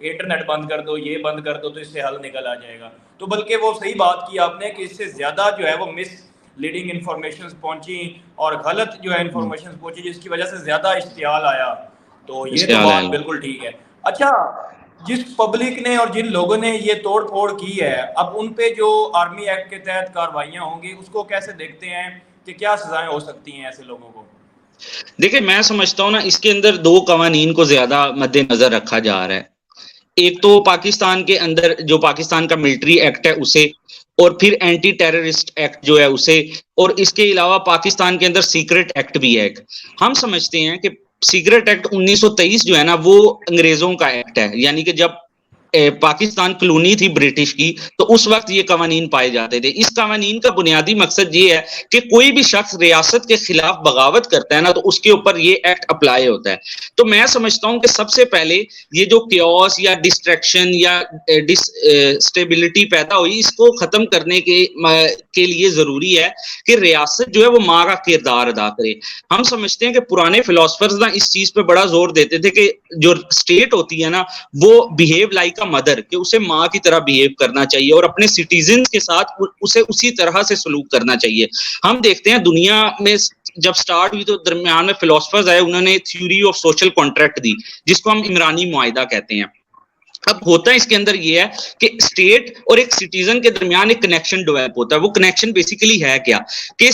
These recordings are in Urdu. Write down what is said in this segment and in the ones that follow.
انٹرنیٹ بند کر دو، یہ بند کر دو تو اس سے حل نکل آ جائے گا. تو بلکہ وہ صحیح بات کی آپ نے کہ اس سے زیادہ جو ہے وہ مس لیڈنگ انفارمیشنز پہنچی اور غلط جو ہے انفارمیشنز پہنچی جس کی وجہ سے زیادہ اشتعال آیا. تو یہ تو بات بالکل ٹھیک ہے. اچھا جس پبلک نے اور جن لوگوں نے یہ توڑ پھوڑ کی ہے اب ان پہ جو آرمی ایکٹ کے تحت کارروائیاں ہوں گی اس کو کیسے دیکھتے ہیں کہ کیا سزائیں ہو سکتی ہیں ایسے لوگوں کو؟ دیکھیں میں سمجھتا ہوں نا اس کے اندر دو قوانین کو زیادہ مد نظر رکھا جا رہا ہے. ایک تو پاکستان کے اندر جو پاکستان کا ملٹری ایکٹ ہے اسے، اور پھر اینٹی ٹیررسٹ ایکٹ جو ہے اسے، اور اس کے علاوہ پاکستان کے اندر سیکرٹ ایکٹ بھی ہے ایک. ہم سمجھتے ہیں کہ سیکرٹ ایکٹ 1923 جو ہے نا وہ انگریزوں کا ایکٹ ہے، یعنی کہ جب پاکستان کلونی تھی برٹش کی تو اس وقت یہ قوانین پائے جاتے تھے. اس قوانین کا بنیادی مقصد یہ ہے کہ کوئی بھی شخص ریاست کے خلاف بغاوت کرتا ہے نا تو اس کے اوپر یہ ایکٹ اپلائی ہوتا ہے. تو میں سمجھتا ہوں کہ سب سے پہلے یہ جو کیوس یا ڈسٹریکشن یا ڈسٹیبلٹی پیدا ہوئی اس کو ختم کرنے کے لیے ضروری ہے کہ ریاست جو ہے وہ ماں کا کردار ادا کرے. ہم سمجھتے ہیں کہ پرانے فلاسفرز نا اس چیز پہ بڑا زور دیتے تھے کہ جو اسٹیٹ ہوتی ہے نا وہ بہیو لائک اے مدر، کہ اسے ماں کی طرح بہیو کرنا چاہیے اور اپنے سٹیزنز کے ساتھ اسے اسی طرح سے سلوک کرنا چاہیے. ہم دیکھتے ہیں دنیا میں جب سٹارٹ ہوئی تو درمیان میں فلاسفرز آئے، انہوں نے تھیوری آف سوشل کانٹریکٹ دی جس کو ہم عمرانی معاہدہ کہتے ہیں. اب ہوتا ہے اس کے اندر یہ ہے کہ اسٹیٹ اور ایک سٹیزن کے درمیان ایک کنیکشن ڈیولپ ہوتا ہے. وہ کنیکشن بیسیکلی ہے کیا کہ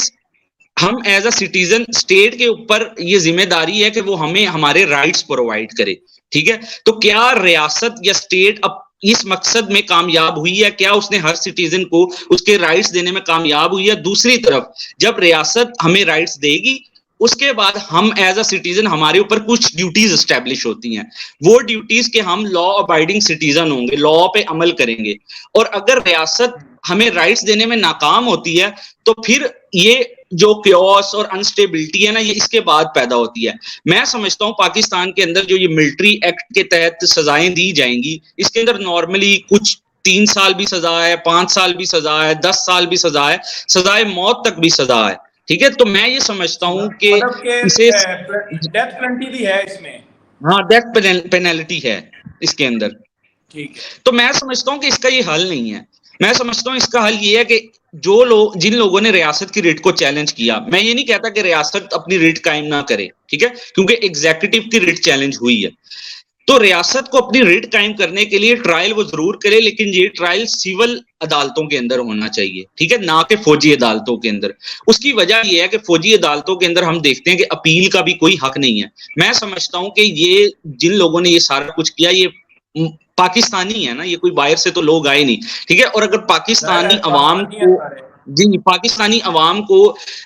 ہم ایز اے سٹیزن اسٹیٹ کے اوپر یہ ذمہ داری ہے کہ وہ ہمیں ہمارے رائٹس پرووائڈ کرے. ٹھیک ہے، تو کیا ریاست یا اسٹیٹ اب اس مقصد میں کامیاب ہوئی ہے؟ کیا اس نے ہر سٹیزن کو اس کے رائٹس دینے میں کامیاب ہوئی ہے؟ دوسری طرف جب ریاست ہمیں رائٹس دے گی اس کے بعد ہم ایز اے سٹیزن ہمارے اوپر کچھ ڈیوٹیز اسٹیبلش ہوتی ہیں. وہ ڈیوٹیز کہ ہم لا ابائڈنگ سٹیزن ہوں گے، لا پہ عمل کریں گے. اور اگر ریاست ہمیں رائٹس دینے میں ناکام ہوتی ہے تو پھر یہ جو کیوس اور انسٹیبلٹی ہے نا یہ اس کے بعد پیدا ہوتی ہے. میں سمجھتا ہوں پاکستان کے اندر جو یہ ملٹری ایکٹ کے تحت سزائیں دی جائیں گی اس کے اندر نارملی کچھ 3 سال بھی سزا ہے، 5 سال بھی سزا ہے، 10 سال بھی سزا ہے، سزائے موت تک بھی سزا ہے. ٹھیک ہے، تو میں یہ سمجھتا ہوں کہ اسے ڈیتھ پینلٹی بھی ہے اس میں. ہاں ڈیتھ پینلٹی ہے اس کے اندر. ٹھیک ہے، تو میں سمجھتا ہوں کہ اس کا یہ حل نہیں ہے. میں سمجھتا ہوں اس کا حل یہ ہے کہ جن لوگوں نے ریاست کی ریٹ کو چیلنج کیا، میں یہ نہیں کہتا کہ ریاست اپنی ریٹ قائم نہ کرے، ٹھیک ہے، کیونکہ ایگزیکٹو کی ریٹ چیلنج ہوئی ہے تو ریاست کو اپنی ریٹ قائم کرنے کے لیے ٹرائل وہ ضرور کرے، لیکن یہ ٹرائل سول عدالتوں کے اندر ہونا چاہیے، ٹھیک ہے، نہ کہ فوجی عدالتوں کے اندر. اس کی وجہ یہ ہے کہ فوجی عدالتوں کے اندر ہم دیکھتے ہیں کہ اپیل کا بھی کوئی حق نہیں ہے. میں سمجھتا ہوں کہ یہ جن لوگوں نے یہ سارا کچھ کیا یہ پاکستانی ہے نا، یہ کوئی باہر سے تو لوگ آئے نہیں، ٹھیک ہے. اور اگر پاکستانی عوام کو پاکستانی عوام کو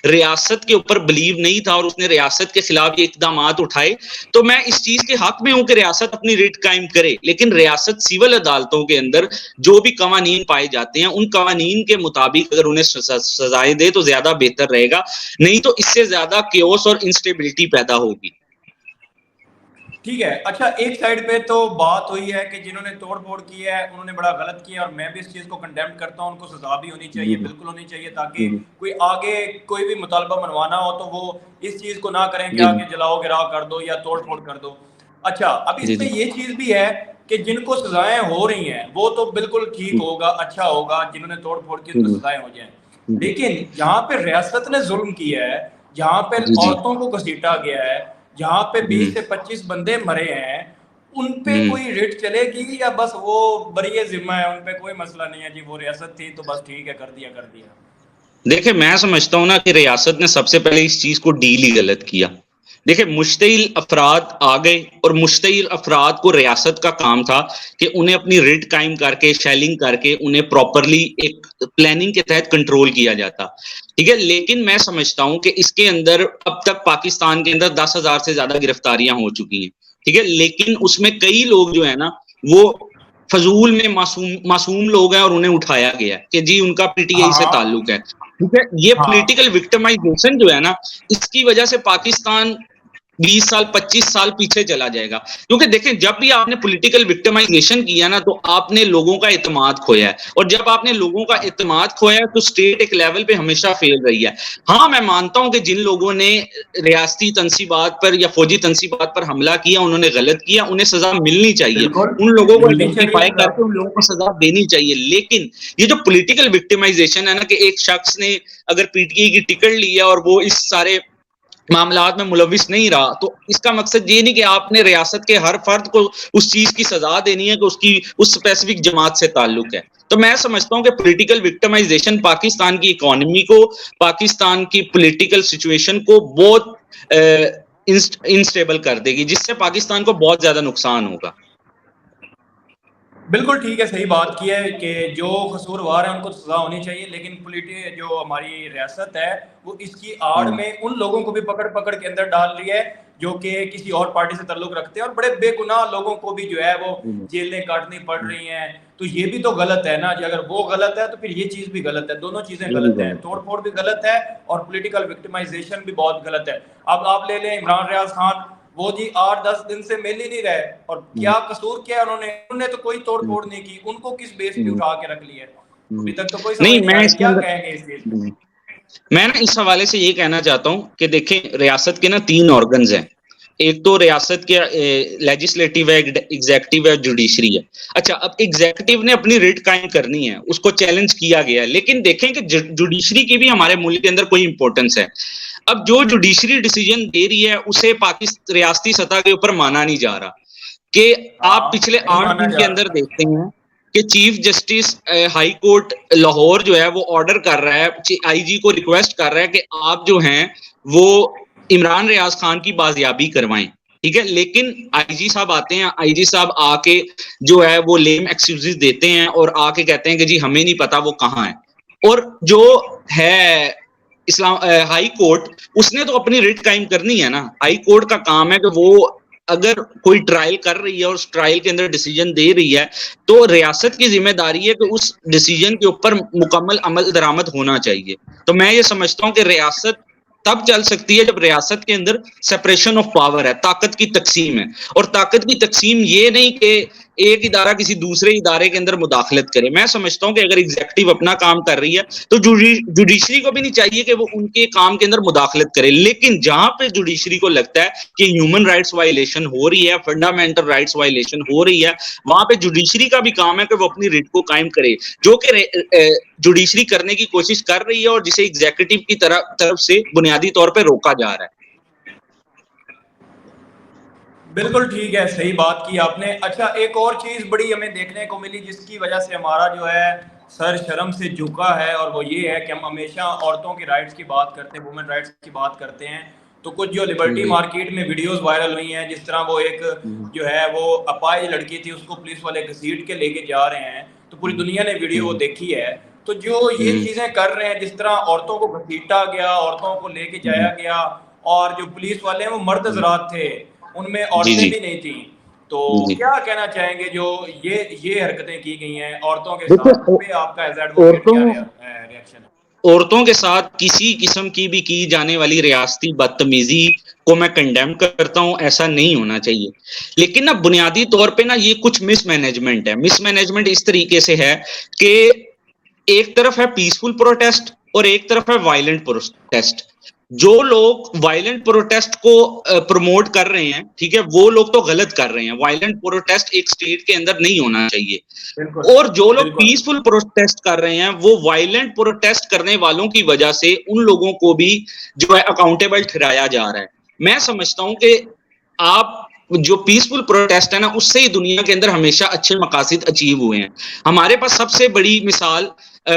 ریاست کے اوپر بلیو نہیں تھا اور اس نے ریاست کے خلاف یہ اقدامات اٹھائے تو میں اس چیز کے حق میں ہوں کہ ریاست اپنی ریٹ قائم کرے، لیکن ریاست سول عدالتوں کے اندر جو بھی قوانین پائے جاتے ہیں ان قوانین کے مطابق اگر انہیں سزائیں دے تو زیادہ بہتر رہے گا، نہیں تو اس سے زیادہ کیوس اور انسٹیبلٹی پیدا ہوگی. ٹھیک ہے. اچھا ایک سائڈ پہ تو بات ہوئی ہے کہ جنہوں نے توڑ پھوڑ کی ہے انہوں نے بڑا غلط کیا اور میں بھی اس چیز کو کنڈیم کرتا ہوں، ان کو سزا بھی ہونی چاہیے، بالکل ہونی چاہیے، تاکہ کوئی آگے کوئی بھی مطالبہ منوانا ہو تو وہ اس چیز کو نہ کریں کہ آگے جلاؤ گراؤ کر دو یا توڑ پھوڑ کر دو. اچھا اب اس میں یہ چیز بھی ہے کہ جن کو سزائیں ہو رہی ہیں وہ تو بالکل ٹھیک ہوگا، اچھا ہوگا، جنہوں نے توڑ پھوڑ کی ان کو سزائیں ہو جائیں، لیکن جہاں پہ ریاست نے ظلم کیا ہے، جہاں پہ عورتوں کو گھسیٹا گیا ہے، جہاں پہ 20 سے 25 بندے مرے ہیں، ان پہ کوئی ریٹ چلے گی یا بس وہ بری ذمہ ہے، ان پہ کوئی مسئلہ نہیں ہے جی وہ ریاست تھی تو بس ٹھیک ہے کر دیا. دیکھیں میں سمجھتا ہوں نا کہ ریاست نے سب سے پہلے اس چیز کو ڈیل ہی غلط کیا. دیکھیں مشتعل افراد آ گئے اور مشتعل افراد کو ریاست کا کام تھا کہ انہیں اپنی ریٹ قائم کر کے شیلنگ کر کے انہیں پراپرلی ایک پلاننگ کے تحت کنٹرول کیا جاتا، ٹھیک ہے. لیکن میں سمجھتا ہوں کہ اس کے اندر اب تک پاکستان کے اندر 10,000 سے زیادہ گرفتاریاں ہو چکی ہیں، ٹھیک ہے، لیکن اس میں کئی لوگ جو ہے نا وہ فضول میں معصوم لوگ ہیں اور انہیں اٹھایا گیا کہ جی ان کا پی ٹی آئی سے تعلق ہے، ٹھیک ہے. یہ پولیٹیکل وکٹمائزیشن جو ہے نا اس کی وجہ سے پاکستان 20 سال 25 سال پیچھے چلا جائے گا. کیونکہ دیکھیں جب بھی آپ نے پولیٹیکل وکٹمائزیشن کیا نا تو آپ نے لوگوں کا اعتماد کھویا ہے, اور جب آپ نے لوگوں کا اعتماد کھویا ہے تو اسٹیٹ ایک لیول پہ ہمیشہ فیل رہی ہے. ہاں میں مانتا ہوں کہ جن لوگوں نے ریاستی تنصیبات پر یا فوجی تنصیبات پر حملہ کیا انہوں نے غلط کیا, انہیں سزا ملنی چاہیے, بالکل ان لوگوں کو ملنی چاہیے آئیڈینٹیفائی سزا. کر کے ان لوگوں کو سزا دینی چاہیے. لیکن یہ جو پولیٹیکل وکٹمائزیشن ہے نا کہ ایک شخص نے اگر پی ٹی آئی کی ٹکٹ لی ہے اور وہ اس سارے معاملات میں ملوث نہیں رہا, تو اس کا مقصد یہ نہیں کہ آپ نے ریاست کے ہر فرد کو اس چیز کی سزا دینی ہے کہ اس کی اس اسپیسیفک جماعت سے تعلق ہے. تو میں سمجھتا ہوں کہ پولیٹیکل وکٹمائزیشن پاکستان کی اکانومی کو, پاکستان کی پولیٹیکل سچویشن کو بہت انسٹیبل کر دے گی, جس سے پاکستان کو بہت زیادہ نقصان ہوگا. بالکل ٹھیک ہے, صحیح بات کی ہے کہ جو قصوروار ہیں ان کو سزا ہونی چاہیے, لیکن جو ہماری ریاست ہے وہ اس کی آڑ میں ان لوگوں کو بھی پکڑ پکڑ کے اندر ڈال رہی ہے جو کہ کسی اور پارٹی سے تعلق رکھتے ہیں, اور بڑے بے گناہ لوگوں کو بھی جو ہے وہ جیلیں کاٹنی پڑ رہی ہیں. تو یہ بھی تو غلط ہے نا جی, اگر وہ غلط ہے تو پھر یہ چیز بھی غلط ہے, دونوں چیزیں غلط ہیں, توڑ پھوڑ بھی غلط ہے اور پولیٹیکل وکٹمائزیشن بھی بہت غلط ہے. اب آپ لے لیں عمران ریاض خان, وہ جی 8-10 دن سے مل ہی نہیں رہے, اور کیا قصور کیا انہوں نے تو کوئی توڑ پھوڑ نہیں کی, ان کو کس بیس پہ اٹھا کے رکھ لیا ہے, ابھی تک تو کوئی سمجھ نہیں نہیں میں آ رہی اس کے کیا اندر کہیں گے اس چیز پہ. میں نا اس حوالے سے یہ کہنا چاہتا ہوں کہ دیکھیں ریاست کے نا 3 آرگنز ہیں, ایک تو ریاست کے لیجسلیٹو ہے, ایگزیکٹو ہے, جوڈیشری ہے. اچھا اب ایگزیکٹو نے اپنی ریٹ قائم کرنی ہے, اس کو چیلنج کیا گیا ہے, لیکن دیکھیں کہ جوڈیشری کی بھی ہمارے ملک کے اندر کوئی امپورٹنس ہے. اب جو جوڈیشری ڈیسیجن دے رہی ہے اسے پاکستان ریاستی سطح کے اوپر مانا نہیں جا رہا. کہ آپ پچھلے نہیں 8 مانا دن کے جا اندر رہا. دیکھتے ہیں کہ chief justice high court Lahore جو ہے وہ آرڈر کر رہا ہے, آئی جی کو ریکویسٹ کر رہا ہے کہ آپ جو ہیں وہ عمران ریاض خان کی بازیابی کروائیں, ٹھیک ہے. لیکن آئی جی صاحب آتے ہیں, آئی جی صاحب آ کے جو ہے وہ لیم ایکسکیوزز دیتے ہیں اور آ کے کہتے ہیں کہ جی ہمیں نہیں پتا وہ کہاں ہے. اور جو ہے اسلام ہائی کورٹ, اس نے تو اپنی ریٹ قائم کرنی ہے نا. ہائی کورٹ کا کام ہے کہ وہ اگر کوئی ٹرائل کر رہی ہے اور اس ٹرائل کے اندر ڈیسیجن دے رہی ہے تو ریاست کی ذمہ داری ہے کہ اس ڈیسیجن کے اوپر مکمل عمل درآمد ہونا چاہیے. تو میں یہ سمجھتا ہوں کہ ریاست تب چل سکتی ہے جب ریاست کے اندر سپریشن آف پاور ہے, طاقت کی تقسیم ہے, اور طاقت کی تقسیم یہ نہیں کہ ایک ادارہ کسی دوسرے ادارے کے اندر مداخلت کرے. میں سمجھتا ہوں کہ اگر ایگزیکٹو اپنا کام کر رہی ہے تو جوڈیشری کو بھی نہیں چاہیے کہ وہ ان کے کام کے اندر مداخلت کرے. لیکن جہاں پہ جوڈیشری کو لگتا ہے کہ ہیومن رائٹس وائلیشن ہو رہی ہے, فنڈامنٹل رائٹس وائلیشن ہو رہی ہے, وہاں پہ جوڈیشری کا بھی کام ہے کہ وہ اپنی ریٹ کو قائم کرے, جو کہ جوڈیشری کرنے کی کوشش کر رہی ہے اور جسے ایگزیکٹو کی طرف سے بنیادی طور پہ روکا جا رہا ہے. بالکل ٹھیک ہے, صحیح بات کی آپ نے. اچھا ایک اور چیز بڑی ہمیں دیکھنے کو ملی جس کی وجہ سے ہمارا جو ہے سر شرم سے جھکا ہے, اور وہ یہ ہے کہ ہم ہمیشہ عورتوں کی رائٹس کی بات کرتے ہیں, وومن رائٹس کی بات کرتے ہیں. تو کچھ جو لبرٹی مارکیٹ میں ویڈیوز وائرل ہوئی ہیں, جس طرح وہ ایک جو ہے وہ اپاہج لڑکی تھی, اس کو پولیس والے گھسیٹ کے لے کے جا رہے ہیں, تو پوری دنیا نے ویڈیو دیکھی ہے. تو جو یہ چیزیں کر رہے ہیں, جس طرح عورتوں کو گھسیٹا گیا, عورتوں کو لے کے جایا گیا, اور جو پولیس والے ہیں وہ مرد حضرات تھے, ان میں جی عورتیں جی بھی نہیں تھیں. تو جی کیا کہنا چاہیں گے جو یہ حرکتیں کی گئی ہیں عورتوں کے دیکھیں ساتھ, ان پہ آپ کا ایز ایڈوکیٹ کیا ریئیکشن ہے؟ عورتوں کے ساتھ کسی قسم کی بھی کی جانے والی ریاستی بدتمیزی کو میں کنڈیم کرتا ہوں, ایسا نہیں ہونا چاہیے. لیکن نا بنیادی طور پہ نا یہ کچھ مس مینجمنٹ ہے. مس مینجمنٹ اس طریقے سے ہے کہ ایک طرف ہے پیسفل پروٹیسٹ اور ایک طرف ہے وائلنٹ پروٹیسٹ. جو لوگ وائلنٹ پروٹیسٹ کو پروموٹ کر رہے ہیں, ٹھیک ہے, وہ لوگ تو غلط کر رہے ہیں. وائلنٹ پروٹیسٹ ایک سٹیٹ کے اندر نہیں ہونا چاہیے. بالکل اور جو لوگ بالکل. پیسفل پروٹیسٹ کر رہے ہیں وہ وائلنٹ پروٹیسٹ کرنے والوں کی وجہ سے ان لوگوں کو بھی جو ہے اکاؤنٹیبل ٹھہرایا جا رہا ہے. میں سمجھتا ہوں کہ آپ جو پیسفل پروٹیسٹ ہے نا, اس سے ہی دنیا کے اندر ہمیشہ اچھے مقاصد اچیو ہوئے ہیں. ہمارے پاس سب سے بڑی مثال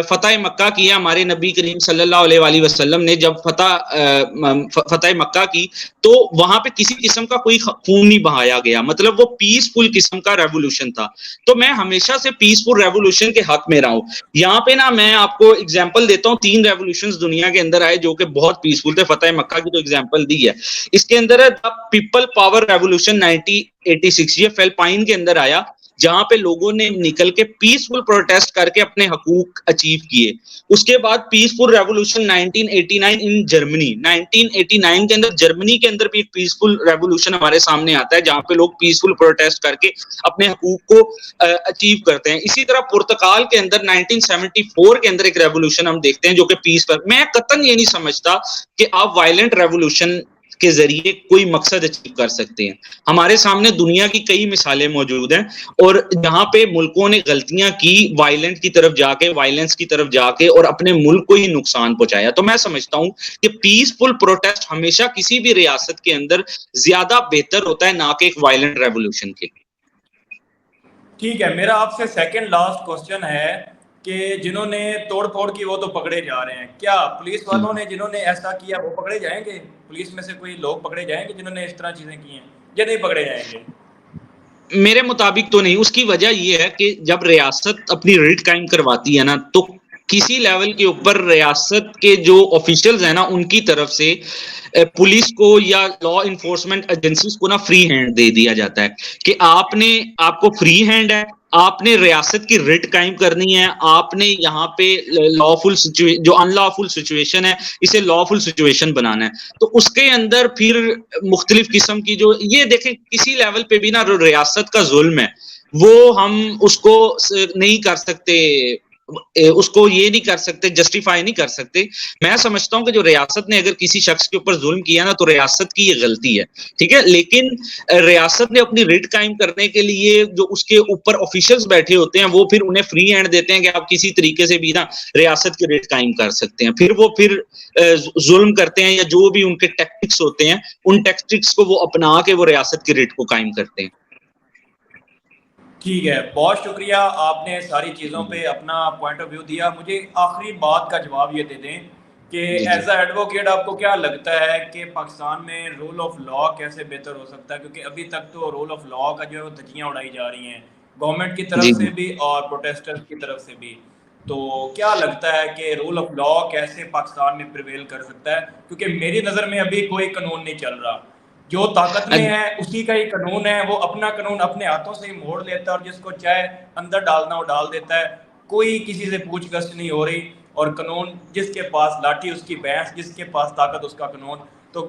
فتح مکہ کی ہے. ہمارے نبی کریم صلی اللہ علیہ وآلہ وسلم نے جب فتح مکہ کی تو وہاں پہ کسی قسم کا کوئی خون نہیں بہایا گیا, مطلب وہ پیسفل قسم کا ریولوشن تھا. تو میں ہمیشہ سے پیسفل ریولوشن کے حق میں رہا ہوں. یہاں پہ نا میں آپ کو اگزامپل دیتا ہوں, 3 ریولوشنز دنیا کے اندر آئے جو کہ بہت پیسفل تھے. فتح مکہ کی تو اگزامپل دی ہے. اس کے اندر ہے پیپل پاور ریولوشن 1986, یہ فلپائن کے اندر آیا, جہاں پہ لوگوں نے نکل کے پیسفل پروٹیسٹ کر کے اپنے حقوق اچیو کیے. اس کے بعد پیسفل ریولوشن 1989 ان جرمنی, 1989 کے اندر جرمنی کے اندر بھی ایک پیسفل ریولوشن ہمارے سامنے آتا ہے جہاں پہ لوگ پیسفل پروٹیسٹ کر کے اپنے حقوق کو اچیو کرتے ہیں. اسی طرح پرتگال کے اندر 1974 کے اندر ایک ریولوشن ہم دیکھتے ہیں جو کہ پیس پر. میں قطعاً یہ نہیں سمجھتا کہ آپ وائلنٹ ریولوشن کے ذریعے کوئی مقصد اچیو کر سکتے ہیں. ہمارے سامنے دنیا کی کئی مثالیں موجود ہیں اور جہاں پہ ملکوں نے غلطیاں کی وائلنٹ کی طرف جا کے, وائلنس کی طرف جا کے, اور اپنے ملک کو ہی نقصان پہنچایا. تو میں سمجھتا ہوں کہ پیسفل پروٹیسٹ ہمیشہ کسی بھی ریاست کے اندر زیادہ بہتر ہوتا ہے نہ کہ ایک وائلنٹ ریولوشن کے. ٹھیک ہے, میرا آپ سے سیکنڈ لاسٹ کوسچن ہے کہ جنہوں نے توڑ پھوڑ کی وہ تو پکڑے جا رہے ہیں, کیا پولیس والوں نے جنہوں نے ایسا کیا وہ پکڑے جائیں گے؟ پولیس میں سے کوئی لوگ پکڑے جائیں گے جنہوں نے اس طرح چیزیں کی ہیں یا نہیں پکڑے جائیں گے؟ میرے مطابق تو نہیں. اس کی وجہ یہ ہے کہ جب ریاست اپنی ریٹ قائم کرواتی ہے نا تو کسی لیول کے اوپر ریاست کے جو آفیشلز ہیں نا ان کی طرف سے پولیس کو یا لا انفورسمنٹ ایجنسیز کو نا فری ہینڈ دے دیا جاتا ہے کہ آپ کو فری ہینڈ ہے, آپ نے ریاست کی ریٹ قائم کرنی ہے, آپ نے یہاں پہ لافل جو ان لافل سچویشن ہے اسے لافل سچویشن بنانا ہے. تو اس کے اندر پھر مختلف قسم کی جو یہ دیکھیں کسی لیول پہ بھی نا ریاست کا ظلم ہے وہ ہم اس کو نہیں کر سکتے, اس کو یہ نہیں کر سکتے, جسٹیفائی نہیں کر سکتے. میں سمجھتا ہوں کہ جو ریاست نے اگر کسی شخص کے اوپر ظلم کیا نا تو ریاست کی یہ غلطی ہے, ٹھیک ہے, لیکن ریاست نے اپنی ریٹ قائم کرنے کے لیے جو اس کے اوپر آفیشلز بیٹھے ہوتے ہیں وہ پھر انہیں فری ہینڈ دیتے ہیں کہ آپ کسی طریقے سے بھی نا ریاست کی ریٹ قائم کر سکتے ہیں. پھر وہ ظلم کرتے ہیں یا جو بھی ان کے ٹیکٹکس ہوتے ہیں ان ٹیکٹکس کو وہ اپنا کے وہ ریاست کی ریٹ کو قائم کرتے ہیں. ٹھیک ہے, بہت شکریہ, آپ نے ساری چیزوں پہ اپنا پوائنٹ آف ویو دیا. مجھے آخری بات کا جواب یہ دے دیں کہ ایز اے ایڈوکیٹ آپ کو کیا لگتا ہے کہ پاکستان میں رول آف لا کیسے بہتر ہو سکتا ہے؟ کیونکہ ابھی تک تو رول آف لا کا جو ہے وہ دھجیاں اڑائی جا رہی ہیں گورنمنٹ کی طرف سے بھی اور پروٹیسٹر کی طرف سے بھی. تو کیا لگتا ہے کہ رول آف لا کیسے پاکستان میں پریویل کر سکتا ہے؟ کیونکہ میری نظر میں ابھی کوئی قانون نہیں چل رہا, جو طاقت میں ہے اسی کا ہی قانون ہے, وہ اپنا قانون اپنے ہاتھوں سے ہی موڑ لیتا ہے اور جس کو چاہے اندر ڈالنا وہ ڈال دیتا ہے. کوئی کسی سے پوچھ گچھ نہیں ہو رہی اور قانون جس کے پاس لاٹھی اس کی بھینس, جس کے پاس طاقت اس کا قانون. تو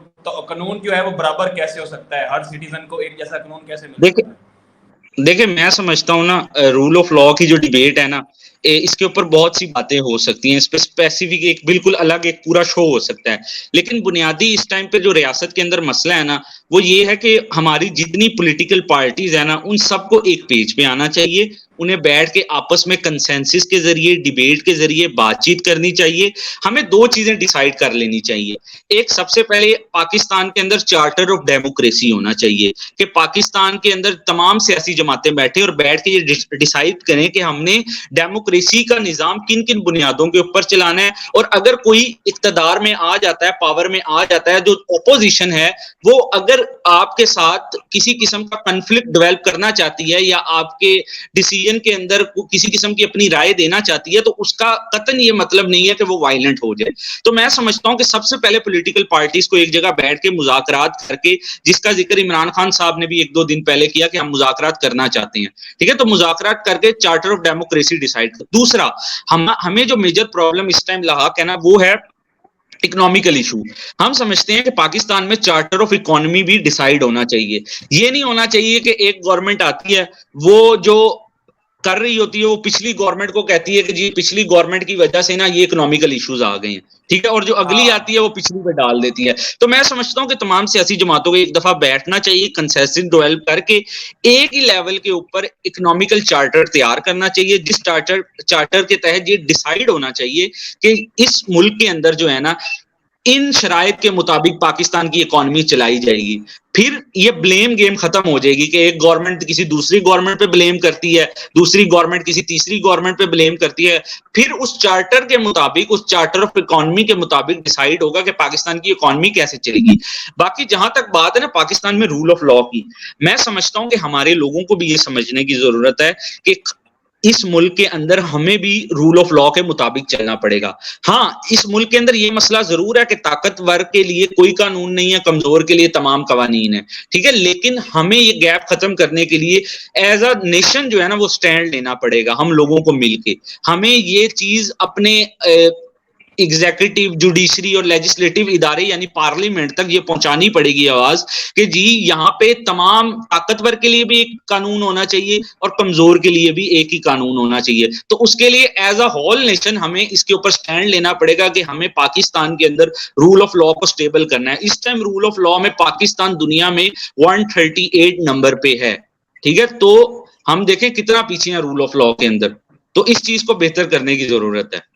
قانون جو ہے وہ برابر کیسے ہو سکتا ہے؟ ہر سٹیزن کو ایک جیسا قانون کیسے مل سکتا ہے؟ دیکھیں میں سمجھتا ہوں نا رول آف لا کی جو ڈیبیٹ ہے نا اس کے اوپر بہت سی باتیں ہو سکتی ہیں, اس پہ اسپیسیفک ایک بالکل الگ ایک پورا شو ہو سکتا ہے. لیکن بنیادی اس ٹائم پہ جو ریاست کے اندر مسئلہ ہے نا وہ یہ ہے کہ ہماری جتنی پولیٹیکل پارٹیز ہیں نا ان سب کو ایک پیج پہ آنا چاہیے, انہیں بیٹھ کے آپس میں کنسنسس کے ذریعے ڈیبیٹ کے ذریعے بات چیت کرنی چاہیے. ہمیں دو چیزیں ڈیسائیڈ کر لینی چاہیے. ایک سب سے پہلے پاکستان کے اندر چارٹر آف ڈیموکریسی ہونا چاہیے کہ پاکستان کے اندر تمام سیاسی جماعتیں بیٹھے اور بیٹھ کے یہ ڈیسائیڈ کریں کہ ہم نے ڈیموکریسی کا نظام کن کن بنیادوں کے اوپر چلانا ہے. اور اگر کوئی اقتدار میں آ جاتا ہے, پاور میں آ جاتا ہے, جو اپوزیشن ہے وہ اگر آپ کے ساتھ کسی قسم کا کنفلکٹ ڈیولپ کرنا چاہتی ہے یا آپ کے ڈیسیجن کے اندر کسی قسم کی اپنی رائے دینا چاہتی ہے تو اس کا قطعاً یہ مطلب نہیں ہے کہ وہ وائلنٹ ہو جائے. تو میں سمجھتا ہوں کہ سب سے پہلے پولیٹیکل پارٹیز کو ایک جگہ بیٹھ کے مذاکرات کر کے, جس کا ذکر عمران خان صاحب نے بھی 1-2 دن پہلے کیا کہ ہم مذاکرات کرنا چاہتے ہیں, ٹھیک ہے, تو مذاکرات کر کے چارٹر آف ڈیموکریسی ڈیسائیڈ کر. دوسرا ہمیں جو میجر پرابلم اس ٹائم لاحق ہے نا وہ ہے اکنامیکل ایشو. ہم سمجھتے ہیں کہ پاکستان میں چارٹر آف اکانومی بھی ڈیسائیڈ ہونا چاہیے. یہ نہیں ہونا چاہیے کہ ایک گورنمنٹ آتی ہے وہ جو کر رہی ہوتی ہے وہ پچھلی گورنمنٹ کو کہتی ہے کہ جی پچھلی گورنمنٹ کی وجہ سے نا یہ اکنامیکل ایشوز آ گئے ہیں, ٹھیک ہے, اور جو اگلی آتی ہے وہ پچھلی پہ ڈال دیتی ہے. تو میں سمجھتا ہوں کہ تمام سیاسی جماعتوں کو ایک دفعہ بیٹھنا چاہیے, کنسنسس ڈیولپ کر کے ایک ہی لیول کے اوپر اکنامیکل چارٹر تیار کرنا چاہیے, جس چارٹر کے تحت یہ ڈیسائیڈ ہونا چاہیے کہ اس ملک کے اندر جو ہے نا ان شرائط کے مطابق پاکستان کی اکانومی چلائی جائے گی. پھر یہ بلیم گیم ختم ہو جائے گی کہ ایک گورنمنٹ کسی دوسری گورنمنٹ پہ بلیم کرتی ہے, دوسری گورنمنٹ کسی تیسری گورنمنٹ پہ بلیم کرتی ہے. پھر اس چارٹر کے مطابق, اس چارٹر آف اکانومی کے مطابق ڈیسائیڈ ہوگا کہ پاکستان کی اکانومی کیسے چلے گی. باقی جہاں تک بات ہے نا پاکستان میں رول آف لا کی, میں سمجھتا ہوں کہ ہمارے لوگوں کو بھی یہ سمجھنے کی ضرورت ہے کہ اس ملک کے اندر ہمیں بھی رول آف لا کے مطابق چلنا پڑے گا. ہاں اس ملک کے اندر یہ مسئلہ ضرور ہے کہ طاقتور کے لیے کوئی قانون نہیں ہے, کمزور کے لیے تمام قوانین ہیں, ٹھیک ہے, لیکن ہمیں یہ گیپ ختم کرنے کے لیے ایز اے نیشن جو ہے نا وہ سٹینڈ لینا پڑے گا, ہم لوگوں کو مل کے. ہمیں یہ چیز اپنے ایگزیکٹو, جوڈیشری اور لیجسلیٹو ادارے یعنی پارلیمنٹ تک یہ پہنچانی پڑے گی آواز کہ جی یہاں پہ تمام طاقتور کے لیے بھی ایک قانون ہونا چاہیے اور کمزور کے لیے بھی ایک ہی قانون ہونا چاہیے. تو اس کے لیے ایز اے ہول نیشن ہمیں اس کے اوپر سٹینڈ لینا پڑے گا کہ ہمیں پاکستان کے اندر رول آف لا کو سٹیبل کرنا ہے. اس ٹائم رول آف لا میں پاکستان دنیا میں 138 نمبر پہ ہے, ٹھیک ہے, تو ہم دیکھیں کتنا پیچھے ہیں رول آف لا کے اندر, تو اس چیز کو بہتر کرنے کی ضرورت ہے.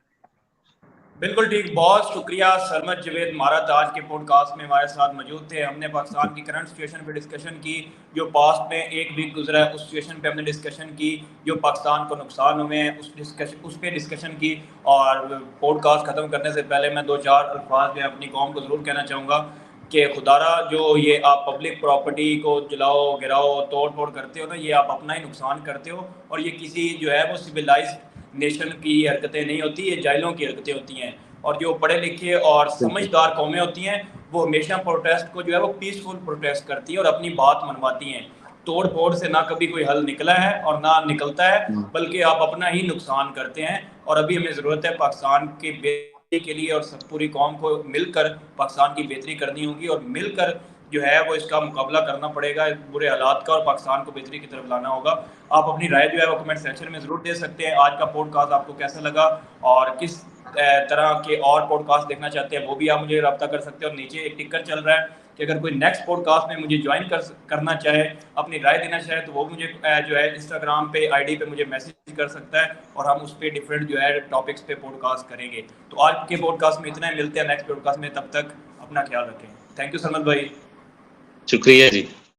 بالکل ٹھیک, بہت شکریہ سرمد جاوید مہارت آج کے پوڈ کاسٹ میں ہمارے ساتھ موجود تھے. ہم نے پاکستان کی کرنٹ سچویشن پہ ڈسکشن کی, جو پاسٹ میں ایک ویک گزرا ہے اس سچویشن پہ ہم نے ڈسکشن کی, جو پاکستان کو نقصان ہوئے ہیں اس پہ ڈسکشن کی. اور پوڈ کاسٹ ختم کرنے سے پہلے میں 2-4 الفاظ میں اپنی قوم کو ضرور کہنا چاہوں گا کہ خدارہ جو یہ آپ پبلک پراپرٹی کو جلاؤ گراؤ توڑ پھوڑ کرتے ہو نا, یہ آپ اپنا ہی نقصان کرتے ہو, اور یہ کسی جو ہے وہ سویلائز نیشن کی حرکتیں نہیں ہوتی, یہ جاہلوں کی حرکتیں ہوتی ہیں. اور جو پڑھے لکھے اور سمجھدار قومیں ہوتی ہیں وہ ہمیشہ پروٹیسٹ کو جو ہے وہ پیسفل پروٹیسٹ کرتی ہیں اور اپنی بات منواتی ہیں. توڑ پھوڑ سے نہ کبھی کوئی حل نکلا ہے اور نہ نکلتا ہے, بلکہ آپ اپنا ہی نقصان کرتے ہیں. اور ابھی ہمیں ضرورت ہے پاکستان کی بہتری کے لیے, اور سب پوری قوم کو مل کر پاکستان کی بہتری کرنی ہوگی, اور مل کر جو ہے وہ اس کا مقابلہ کرنا پڑے گا برے حالات کا, اور پاکستان کو بہتری کی طرف لانا ہوگا. آپ اپنی رائے جو ہے وہ کمنٹ سیکشن میں ضرور دے سکتے ہیں. آج کا پوڈ کاسٹ آپ کو کیسا لگا اور کس طرح کے اور پوڈ کاسٹ دیکھنا چاہتے ہیں وہ بھی آپ مجھے رابطہ کر سکتے ہیں. اور نیچے ایک ٹکر چل رہا ہے کہ اگر کوئی نیکسٹ پوڈ کاسٹ میں مجھے جوائن کرنا چاہے, اپنی رائے دینا چاہے, تو وہ مجھے جو ہے انسٹاگرام پہ آئی ڈی پہ مجھے میسیج کر سکتا ہے, اور ہم اس پہ ڈفرینٹ جو ہے ٹاپکس پہ پوڈ کاسٹ کریں گے. تو آج کے پوڈ کاسٹ میں اتنا ہی, ملتے ہیں نیکسٹ پوڈ کاسٹ میں, تب تک اپنا خیال رکھیں. تھینک یو سرمد بھائی. شکریہ جی.